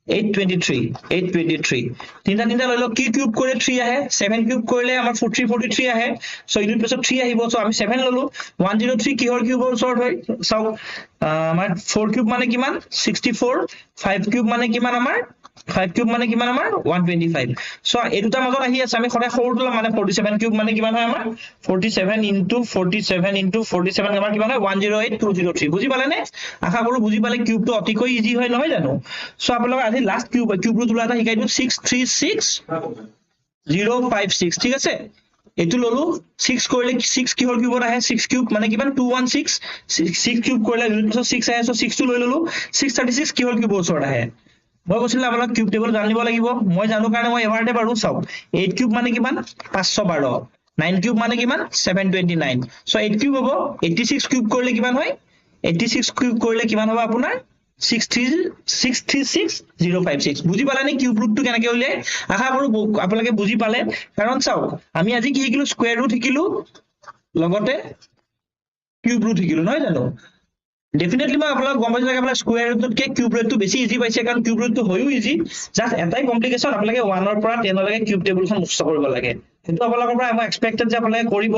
823 তিনটা তিনটা লৈ লওক কি কিউব কৰিলে 3 আহে 7 কিউব কৰিলে আমাৰ 43 আহে সো ইউনিট প্লেছত 3 আহিব সো আমি 7 ললো 103 কিহৰ কিউবৰ ওচৰত হয় চাও আমাৰ 4 কিউব মানে কিমান 64 5 কিউব মানে কিমান আমাৰ 5 কিউব মানে কিমান আমাৰ 125 সো এই দুটা মাজত আহি আছে আমি সদায় সৰুটো মানে 47 কিউব মানে কিমান হয় আমাৰ 47 into 47 আমাৰ কিমান হয় 108203 বুজি পালে নে আশা কৰো বুজি পালে কিউবটো অতিকৈ ইজি হয় নহয় জানো সো আপোনালোক আজি লাষ্ট কিউব ৰুট ওলাটা শিকাই দিও 636056 ঠিক আছে এটো ললো 6 কৰিলে 6 কিহৰ কিউবত আহে 6 কিউব মানে কিমান 216 6 কিউব কৰিলে ইউনিট প্লেছত 6 আহে সো 6 টো লৈ ললো 636 কিহৰ কিউবৰ ওচৰত আহে মই কৈছিলো আপোনাক কিউব টেবল জানিব লাগিব মই জানো কাৰণে মই এবাৰতে পাৰো চাও 8 কিউব মানে কিমান 512 9 কিউব মানে কিমান 729 সো 8 কিউব হ'ব 86 কিউব কৰিলে কিমান হয় 86 কিউব কৰিলে কিমান হ'ব আপোনাৰ 636056 বুজি পালে নে কিউব ৰুটটো কেনেকৈ উলিয়াই আশা কৰো আপোনালোকে বুজি পালে কাৰণ চাও আমি আজি কি শিকিলো স্কয়াৰ ৰুট শিকিলো লগতে কিউব ৰুট শিকিলো নহয় জানো Definitely মই আপোনাক গম পাইছো লাগে আপোনাক স্কয়াৰ ৰুটতকে কিউব ৰুটটো বেছি ইজি পাইছে কাৰণ কিউব ৰুটটো হয়ও ইজি জাস্ট এটাই কমপ্লিকেশন আপোনালোকে 1 ৰ পৰা 10 লৈকে কিউব টেবুলখন মুখস্থ কৰিব লাগে সেইটো আপোনালোকৰ পৰা মই এক্সপেক্টেড যে আপোনালোকে কৰিব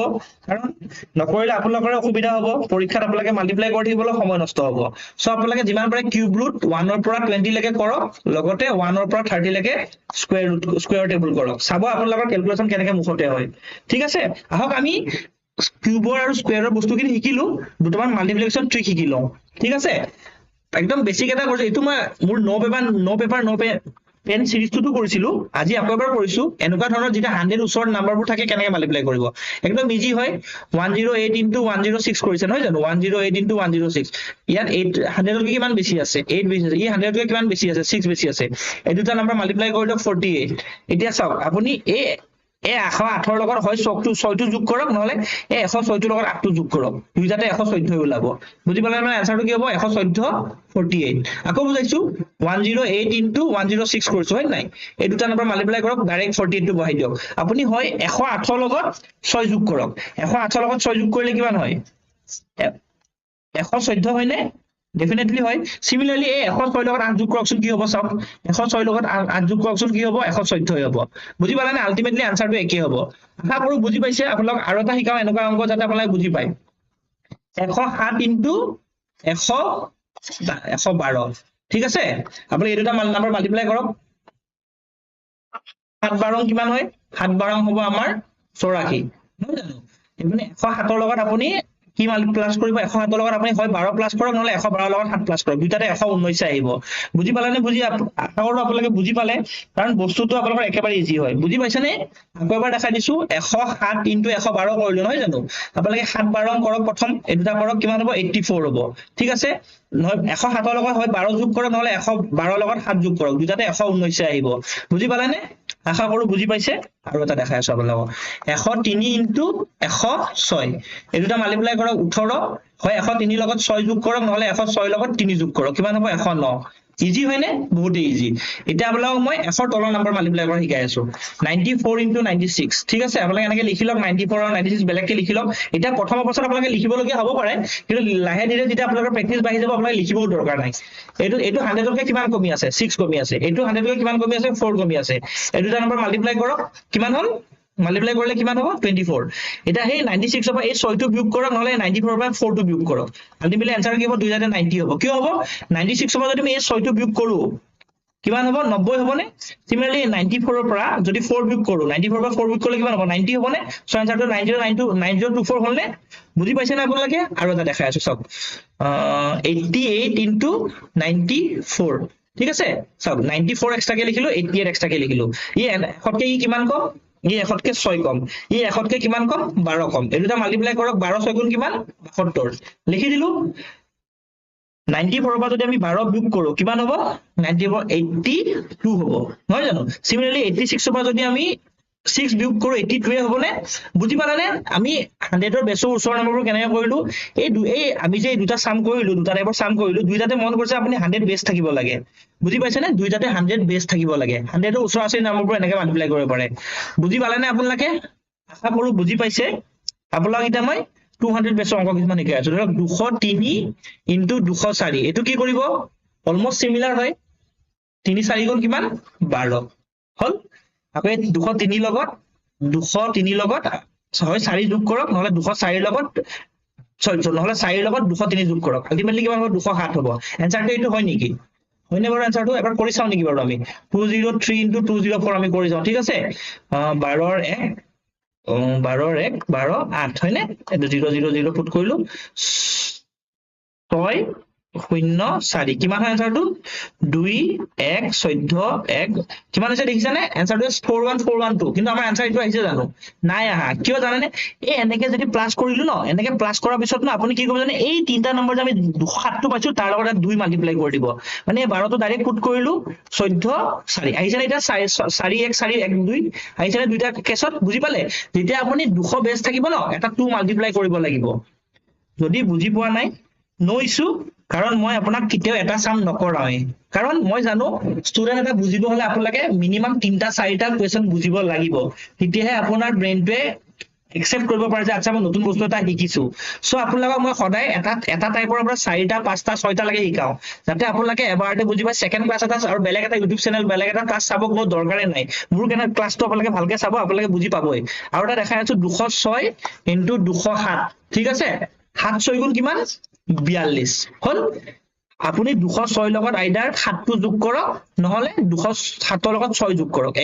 কাৰণ নকৰিলে আপোনালোকৰ অসুবিধা হ'ব পৰীক্ষাত আপোনালোকে মাল্টিপ্লাই কৰি থাকিবলৈ সময় নষ্ট হ'ব সো আপোনালোকে যিমান পাৰে কিউব ৰুট 1 ৰ পৰা 20 লৈকে কৰক লগতে 1 ৰ পৰা 30 লৈকে স্কয়াৰ টেবুল কৰক চাব আপোনালোকৰ ক্যালকুলেশন কেনেকৈ মুখতে হয় ঠিক আছে আহক আমি কিউবৰ আৰু স্কয়াৰৰ বস্তুখিনি শিকিলো দুটামান মাল্টিপ্লিকেশন ট্ৰিক শিকিলো ঠিক আছে একদম বেসিক এটা কৰিছো এটো মই মোৰ নো পেপাৰ পেন সিৰিজটো কৰিছিলো আজি আকৌ এবাৰ কৰিছো এনেকুৱা ধৰণৰ যেটা 100 ওচৰ নাম্বাৰবোৰ থাকে কেনেকৈ মাল্টিপ্লাই কৰিব একদম ইজি হয় 108 into 106 কৰিছে নহয় জানো 108 into 106 ইয়াত 800 কৈ কিমান বেছি আছে 8 বেছি আছে ই 100 কৈ কিমান বেছি আছে 6 বেছি আছে এই দুটা নাম্বাৰ মাল্টিপ্লাই কৰি দিয়ক 48 এতিয়া চাওক আপুনি এই 108 লগত হয় 6 টো যোগ কৰক নহলে 106 ৰ লগত 8 টো যোগ কৰক দুইটাতে 114 ওলাব বুজি পালে মানে আনসাৰটো কি হ'ব 114 48 আকৌ বুজাইছো 108 into 106 কৰিছো হয় নাই এই দুটা নাম্বাৰ মাল্টিপ্লাই কৰক ডাইৰেক্ট 48 টো বহাই দিয়ক আপুনি হয় 108 লগত 6 যোগ কৰক 108 লগত 6 যোগ কৰিলে কিমান হয় 114 হয় নে Definitely হয় similarly এই 106 লগত 8 যোগ কৰকচোন কি হ'ব চাওক 106 লগত 8 যোগ কৰকচোন কি হ'ব 114 হ'ব বুজি পালে নে আলটিমেটলি আনসাৰটো একে হ'ব আশা কৰো বুজি পাইছে আপোনালোক আৰু এটা শিকাও এনেকুৱা অংক যাতে আপোনালোকে বুজি পায় 107 into 112 ঠিক আছে আপুনি এই দুটা নাম্বাৰ মাল্টিপ্লাই কৰক 7 12 কিমান হয় 7 12 হ'ব আমাৰ 84 নহয় জানো মানে 107 লগত আপুনি কি প্লাস কৰিব 107 লগত আপুনি হয় 12 প্লাস কৰক নহলে 112 লগত 7 প্লাস কৰক দুটাতে 119 আহিব বুজি পালে নে বুজি আশা কৰো আপোনালোকে বুজি পালে কাৰণ বস্তুটো আপোনালোকৰ একেবাৰে ইজি হয় বুজি পাইছে নে আকৌ এবাৰ দেখাই দিছো 107 into 112 কৰিলো নহয় জানো আপোনালোকে 7 12 কৰক প্ৰথম এই দুটা কৰক কিমান হ'ব 84 হ'ব ঠিক আছে নহয় 107 লগত হয় 12 যোগ কৰক নহলে 112 লগত 7 যোগ কৰক দুটাতে 119 আহিব বুজি পালে নে আশা কৰো বুজি পাইছে আৰু এটা দেখাই আছো আপোনালোকক 103 into 106 এই দুটা মাল্টিপ্লাই কৰক 18 হয় 103 লগত 6 যোগ কৰক নহলে 106 লগত 3 যোগ কৰক কিমান হ'ব 109 ইজি হয় নে বহুত ইজি এটা আপোনালোকক মই 100 তলৰ নাম্বাৰ মাল্টিপ্লাই কৰা শিকাই আছো 94 into 96 ঠিক আছে আপোনালোকে এনেকৈ লিখি লওক 94 আৰু 96 বেলেগকে লিখি লওক এটা প্ৰথম অৱস্থাত আপোনালোকে লিখিবলগীয়া হ'ব পাৰে কিন্তু লাহে ধীৰে যেতিয়া আপোনালোকৰ প্ৰেক্টিস বাঢ়ি যাব আপোনালোকে লিখিবও দৰকাৰ নাই এইটো 100 তকৈ কিমান কমি আছে 6 কমি আছে এইটো 100 তকৈ কিমান কমি আছে 4 কমি আছে এই দুটা নম্বৰ মাল্টিপ্লাই কৰক কিমান হ'ল মাল্টিপ্লাই কৰিলে কিমান হ'ব 24 এটা হে 96 ৰ পৰা এই 6 টো বিয়োগ কৰক নহলে 94 ৰ পৰা 4 টো বিয়োগ কৰক আলটিমেটলি আনসাৰ কি হ'ব 2 জাতে 90 হ'ব কি হ'ব 96 ৰ পৰা যদি আমি এই 6 টো বিয়োগ কৰো কিমান হ'ব 90 হ'ব নে সিমিলাৰলি 94 ৰ পৰা যদি 4 বিয়োগ কৰো 94 ৰ পৰা 4 বিয়োগ কৰিলে কিমান হ'ব 90 হ'ব নে সো আনসাৰটো 9024 হ'ল নে বুজি পাইছে না আপোনালোকে আৰু এটা দেখাই আছো চাওক 88 into 94 ঠিক আছে চাওক 94 এক্সট্ৰাকে লিখিলো 88 এক্সট্ৰাকে লিখিলো ই হটকে ই কিমান কম ই 100কে 6 কম, ই 100কে কিমান কম 12 কম, এই দুটা মাল্টিপ্লাই কৰক 12 6 গুণ কিমান 72 লিখি দিলো। 94 পৰা যদি আমি 12 বিয়োগ কৰো কিমান হ'ব 82 হ'ব নহয় জানো। সিমিলাৰলি 86 পৰা যদি আমি 6 বিয়োগ কৰো 82 হ'বনে, বুজি পালানে। আমি 100ৰ বেছৰ ওচৰৰ নম্বৰবোৰ কেনেকৈ কৰিলো, এই আমি যে দুটা সাম কৰিলো, দুটা টাইপৰ সাম কৰিলো, দুইটাতে মন কৰিছে আপুনি 100 বেছ থাকিব লাগে, বুজি পাইছেনে, দুইটাতে 100 বেছ থাকিব লাগে। 100ৰ ওচৰা ওচৰি নম্বৰবোৰ এনেকৈ মাল্টিপ্লাই কৰিব পাৰে, বুজি পালেনে আপোনালোকে, আশা কৰো বুজি পাইছে। আপোনালোক এতিয়া মই 200 বেছৰ অংক কিছুমান শিকাই আছো। ধৰক 203 ইনটু 204, এইটো কি কৰিব অলমোষ্ট সিমিলাৰ হয়, 3 4 গুণ কিমান 12 হল। আকৌ 203 লগত 203 লগত হয় 4 যোগ কৰক, নহলে 204 লগত নহলে 4 লগত 203 যোগ কৰক, আলটিমেটলি কিমান হ'ব 207 হ'ব। এনসাৰটো এইটো হয় নেকি, হয়নে বাৰু এনসাৰটো এবাৰ কৰি চাও নেকি বাৰু আমি 203 ইনটু 204 আমি কৰি যাওঁ, ঠিক আছে। 12ৰ 1 12ৰ 1 12 8 হয়নে, 0 0 0 পুট কৰিলো 6 0 4 কিমান হয় এনসাৰটো 2 1 14 1 কিমান হৈছে দেখিছানে, এনসাৰটো 41412, কিন্তু আমাৰ এনসাৰ এইটো আহিছে জানো, নাই আহা, কিয় জানেনে, এই এনেকে যদি প্লাস কৰিলো ন, এনেকে প্লাস কৰাৰ পিছত ন আপুনি কি কৰিব জানে, এই তিনটা নম্বৰ যে আমি 207টো পাইছো তাৰ লগত 2 মাল্টিপ্লাই কৰি দিব, মানে 12টো ডাইৰেক্ট পুট কৰিলো 14 4 আহিছে নে, এতিয়া 4 1 4 1 2 আহিছে নে দুইটা কেছত, বুজি পালে। যেতিয়া আপুনি 200 বেছ থাকিব ন, এটা 2 মাল্টিপ্লাই কৰিব লাগিব। যদি বুজি পোৱা নাই নো ইছ্যু, কাৰণ মই আপোনাক কেতিয়াও এটা সাম নকৰাওৱে, কাৰণ মই জানো ষ্টুডেন্ট এটা বুজিব হলে আপোনালোকে মিনিমাম 3টা 4টা কুৱেশ্যন বুজিব লাগিব, তেতিয়াহে আপোনাৰ ব্ৰেইনটোৱে একচেপ্ট কৰিব পাৰে যে আচ্ছা মই নতুন বস্তু এটা শিকিছো। সো আপোনালোকক মই সদায় এটা টাইপৰ পৰা 4টা 5টা 6টা লৈকে শিকাও, যাতে আপোনালোকে এবাৰতে বুজি পায়। সেকেন্ড ক্লাছ এটা আৰু বেলেগ এটা ইউটিউব চেনেল বেলেগ এটা ক্লাছ চাব কোনো দৰকাৰে নাই, মোৰ কেনে ক্লাছটো আপোনালোকে ভালকে চাব, আপোনালোকে বুজি পাবই। আৰু এটা দেখাই আছো 206 ইনটু 207, ঠিক আছে, 7 6 গুণ কিমান 42 হল। আপুনি 206 লগত আইদাৰ 7টো যোগ কৰক, নহলে 207ৰ লগত 6 যোগ কৰক,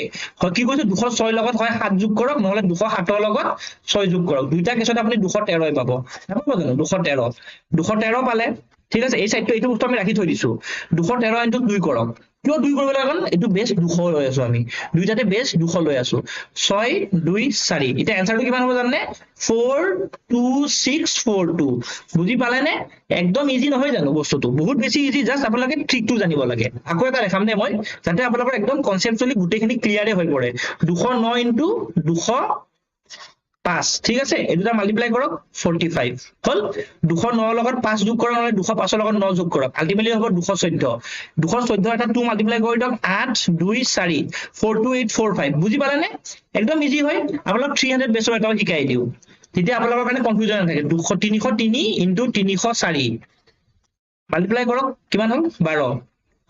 কি কৈছো 206 লগত হয় 7 যোগ কৰক, নহলে 207ৰ লগত 6 যোগ কৰক, দুইটা কেছত আপুনি 213 পাব, নাপাব জানো 213 পালে, ঠিক আছে। এই সাইডটো এইটো বস্তু আমি ৰাখি থৈ দিছো, 213 ইনটু 2 কৰক, কিয় 2 কৰিব লাগে, এইটো বেছ 200 লৈ আছো আমি, দুইটাতে বেছ 200 লৈ আছো, 6 2 4, এতিয়া এনসাৰটো কিমান হ'ব জানে 42642, বুজি পালেনে, একদম ইজি নহয় জানো বস্তুটো, বহুত বেছি ইজি, জাষ্ট আপোনালোকে ট্ৰিকটো জানিব লাগে। আকৌ এটা দেখাম দে মই, যাতে আপোনালোকৰ একদম কনচেপচুৱেলি গোটেইখিনি ক্লিয়াৰে হৈ পৰে। 209 ইনটু 205, ঠিক আছে, এই দুটা মাল্টিপ্লাই কৰক 45 হল। 209 লগত 5 যোগ কৰক, নহলে 205 লগত 9 যোগ কৰক, আলটিমেটলি হ'ব 214 এটা 2 মাল্টিপ্লাই কৰি দিয়ক 8 2 4 42845, বুজি পালেনে, একদম ইজি হয়। আপোনালোক 300 বেছৰ এটাও শিকাই দিওঁ, তেতিয়া আপোনালোকৰ কাৰণে কনফিউজন নাথাকে। 303 ইনটু 304 মাল্টিপ্লাই কৰক কিমান হ'ল 12,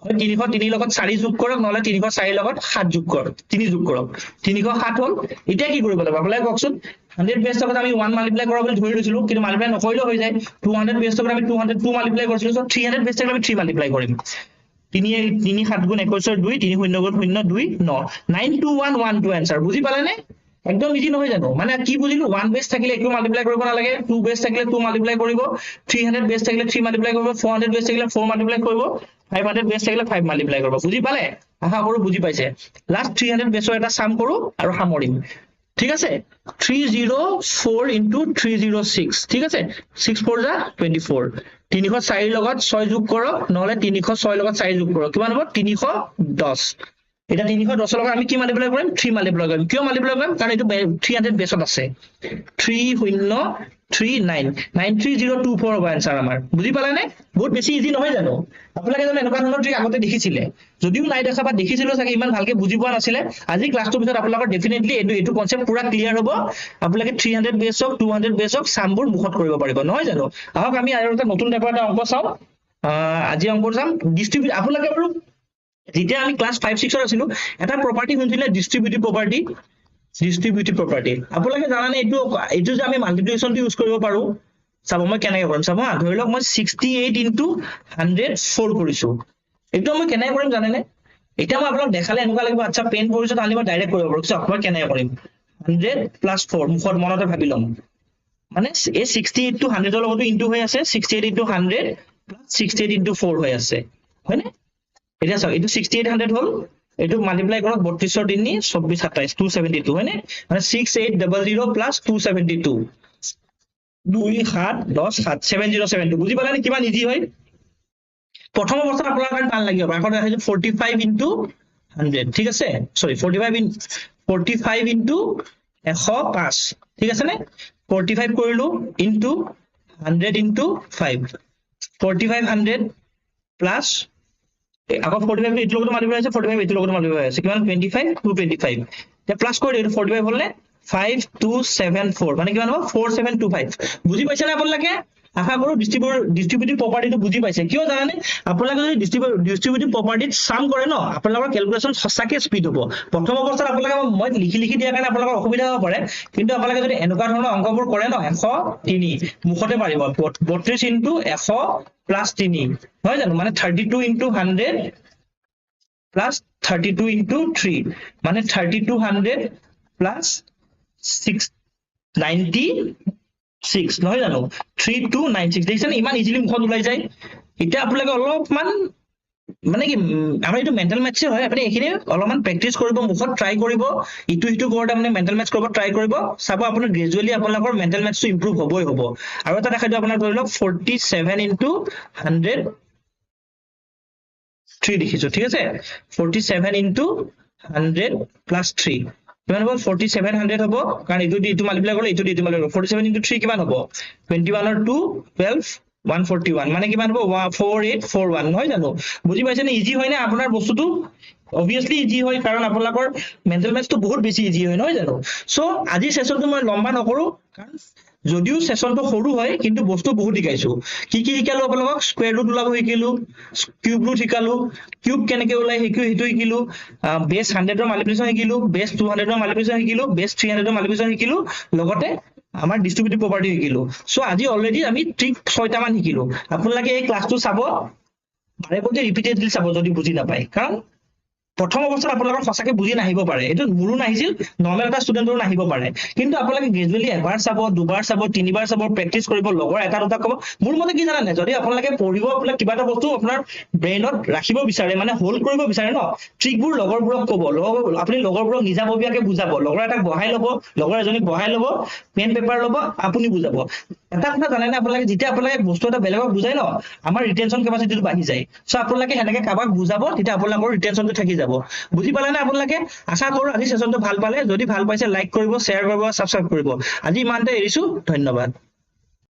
হয় 303 লগত 4 যোগ কৰক, নহলে 304 লগত 7 যোগ কৰক, 3 যোগ কৰক, 307 হ'ল। এতিয়া কি কৰিব লাগিব আপোনালোকে কওকচোন, 100 বেছ লগত আমি 1 মাল্টিপ্লাই কৰা বুলি ধৰি লৈছিলো, কিন্তু মাল্টিপ্লাই নকৰিলেও হৈ যায়। 200 বেছ লগত আমি 202 মাল্টিপ্লাই কৰিছিলো, সো 300 বেছ লগত আমি 3 মাল্টিপ্লাই কৰিম, 3 7 গুণ 21 2 3 0 গুণ 0 2 9 92112 এনসাৰ, বুজি পালেনে, একদম ইজি নহয় জানো। মানে কি বুজিলো, 1 বেছ থাকিলে একো মাল্টিপ্লাই কৰিব নালাগে, 2 বেছ থাকিলে 2 মাল্টিপ্লাই কৰিব, 300 বেছ থাকিলে 3 মাল্টিপ্লাই কৰিব, 400 বেছ থাকিলে 4 মাল্টিপ্লাই কৰিব, 500 বেছ থাকিলে 5 মাল্টিপ্লাই কৰিব, বুজি পালে, আশা কৰো বুজি পাইছে। লাষ্ট 300 বেছৰ এটা সাম কৰো আৰু সামৰিম, ঠিক আছে। 304 ইনটু 306, ঠিক আছে, 6 4 যা 24, 304 লগত 6 যোগ কৰক, নহলে 306 লগত 4 যোগ কৰক, কিমান হ'ব 310। এটা 310 লগত আমি কি মাল্টিপ্লাই কৰিম 3 মাল্টিপ্লাই কৰিম, কিয় মাল্টিপ্লাই কৰিম, কাৰণ এইটো 300 বেছত আছে, 3093024 হ'ব এনসাৰ আমাৰ, বুজি পালেনে, বহুত বেছি ইজি নহয় জানো। আপোনালোকে জানো এনেকুৱা ধৰণৰ ট্ৰিক আগতে দেখিছিলে, যদিও নাই দেখা বা দেখিছিলো চাগে ইমান ভালকে বুজি পোৱা নাছিলে, আজি ক্লাছটোৰ পিছত আপোনালোকৰ ডেফিনেটলি এইটো কনচেপ্ট পুৰা ক্লিয়াৰ হ'ব, আপোনালোকে 300 বেছ হওক 200 বেছ হওক সামবোৰ মুখত কৰিব পাৰিব, নহয় জানো। আহক আমি আৰু এটা নতুন টাইপৰ এটা অংক চাওঁ, আজি অংক চাম ডিস্ট্ৰিবিউট। আপোনালোকে বাৰু যেতিয়া আমি ক্লাছ 5 6 আছিলো এটা প্ৰপাৰ্টি শুনিছিলে ডিস্ট্ৰিবিউটিভ প্ৰপাৰ্টি, আপোনালোকে জানানে এইটো যে আমি মাল্টিপ্লিকেশ্যনটো ইউজ কৰিব পাৰো, চাব মই কেনেকে কৰিম, চাব হা, ধৰি লওক মই 68 ইনটু 104 কৰিছো, এইটো মই কেনেকে কৰিম জানেনে, এতিয়া মই আপোনাক দেখালে এনেকুৱা লাগিব আচ্ছা পেন পৰিছো তাহলে মই ডাইৰেক্ট কৰিব পাৰো, চাওক মই কেনেকে কৰিম, 100 প্লাস 4 মুখত মনতে ভাবি লম, মানে এই 68 টো 100 ৰ লগতো ইনটু হৈ আছে, 68 ইনটু 100 প্লাস 68 ইনটু 4 হৈ আছে, হয়নে। এতিয়া চাওক এইটো 68 100 হল, এইটো মাল্টিপ্লাই কৰক 32 তিনি 24 27 272 হয়নে মানে 6800 প্লাছ 272 2 7 10 7 7072 বুজি পালে নে কিমান ইজি হয় প্ৰথম অৱস্থাত আপোনাৰ কাৰণে টান লাগিব আকৌ দেখাইছো 45 ইনটু 100 ঠিক আছে সৰি 45 ইনটু 105 ঠিক আছে নে 45 কৰিলো ইনটু 100 ইনটু 5 4500 প্লাস আকৌ 45 এইটো লগতো মাল্টিপ্লাই আছে 45 এইটো লগতো মাল্টিপ্লাই আছে কিমান 25 225 তে প্লাস কৰি দিও 45 হলনে 5274 মানে কিমান হ'ব 4725 বুজি পাইছে না আপোনালোকে আশা কৰো ডিস্ট্ৰিবিউটিভ প্ৰপাৰ্টিটো বুজি পাইছে কিয় জানানে আপোনালোকে যদি ডিস্ট্ৰিবিউটিভ প্ৰপাৰ্টিত সাম কৰে ন আপোনালোকৰ ক্যালকুলেশন সঁচাকে স্পীড হ'ব প্ৰথম অৱস্থাত আপোনালোকে মই লিখি দিয়াৰ কাৰণে আপোনালোকৰ অসুবিধা হ'ব পাৰে কিন্তু আপোনালোকে যদি এনেকুৱা ধৰণৰ অংকবোৰ কৰে ন 103 মুখতে পাৰিব 32 ইনটু 100 প্লাস 3 হয় জানো মানে 32 ইনটু 100 প্লাস 32 ইনটু 3 মানে 3200 প্লাস 696 নহয় জানো 3296 দেখিছেনে ইমান ইজিলি মুখত ওলাই যায় এতিয়া আপোনালোকে অলপমান মানে কি আমাৰ এইটো মেন্টাল মেথছে হয় আপুনি এখিনি অলপমান প্ৰেক্টিস কৰিব মুখত ট্ৰাই কৰিব ইটো ইটো কৰোতে আপুনি মেন্টাল মেথছ কৰিব ট্ৰাই কৰিব চাব আপোনাৰ গ্ৰেজুৱেলি আপোনালোকৰ মেন্টাল মেথছটো ইমপ্ৰুভ হ'বই হ'ব আৰু এটা দেখাই দিও আপোনাক ধৰি লওক 47 ইনটু 100 3 দেখিছো ঠিক আছে 47 ইনটু 100 প্লাস 3 কিমান হ'ব 4700 হ'ব কাৰণ ইটো দি ইটো মাল্টিপ্লাই কৰিলে ইটো দি ইটো মাল্টিপ্লাই 47 ইনটু 3 কিমান হ'ব 21 ৰ 2 12 141 মানে কিমান হ'ব 4841 নহয় জানো বুজি পাইছে নে ইজি হয় না আপোনাৰ বস্তুটো obviously ইজি হয় কাৰণ আপোনালোকৰ মেন্টাল মেথছটো বহুত বেছি ইজি হয় নহয় জানো সো আজি সেশনটো মই লম্বা নকৰো কাৰণ যদিও সেশনটো সৰু হয় কিন্তু বস্তু বহুত শিকাইছো কি শিকালো আপোনালোকক স্কয়াৰ ৰুট ওলাব শিকিলো কিউব ৰুট শিকালো কিউব কেনেকৈ ওলাই হেতু শিকিলো বেস 100 ৰ মাল্টিপ্লিকেশন শিকিলো বেস 200 ৰ মাল্টিপ্লিকেশন শিকিলো বেস 300 ৰ মাল্টিপ্লিকেশন শিকিলো লগতে আমাৰ ডিস্ট্ৰিবিউটিভ প্ৰপাৰ্টি শিকিলো সো আজি অলৰেডি আমি ট্ৰিক 6টা মান শিকিলো আপোনালোকে এই ক্লাসটো চাব বাৰে প্ৰতি ৰিপিটেডলি চাব যদি বুজি নাপায় কাৰণ প্ৰথম অৱস্থাত আপোনালোকৰ সঁচাকে বুজি নাহিব পাৰে এটো মোৰো নাহিছিল নৰ্মেল এটা ষ্টুডেন্টৰো নাহিব পাৰে কিন্তু আপোনালোকে গ্ৰেজুৱেলি এবাৰ চাব দুবাৰ চাব তিনিবাৰ চাব প্ৰেক্টিস কৰিব লগৰ এটা দুটা কব মোৰ মতে কি জানা নাই যদি আপোনালোকে পঢ়িব আপোনাক কিবা এটা বস্তু আপোনাৰ ব্ৰেইনত ৰাখিব বিচাৰে মানে হোল্ড কৰিব বিচাৰে ন ট্ৰিকবোৰ লগৰবোৰক কব আপুনি লগৰবোৰক নিজাববীয়াকে বুজাব লগৰ এটাক বহাই ল'ব লগৰ এজনীক বহাই ল'ব পেন পেপাৰ ল'ব আপুনি বুজাব এটা কথা জানে না আপোনালোকে যেতিয়া আপোনালোকে বস্তু এটা বেলেগক বুজাই ন আমাৰ ৰিটেনশন কেপাসিটিটো বাঢ়ি যায় সো আপোনালোকে হেনেকে কাবাক বুজাব তেতিয়া আপোনালোকৰ ৰিটেনশনটো থাকি যাব বুজি পালে না আপোনালোকে আশা কৰো আজি সেশনটো ভাল পালে যদি ভাল পাইছে লাইক কৰিব শেয়াৰ কৰিব সাবস্ক্ৰাইব কৰিব আজি ইমানতে এৰিছো ধন্যবাদ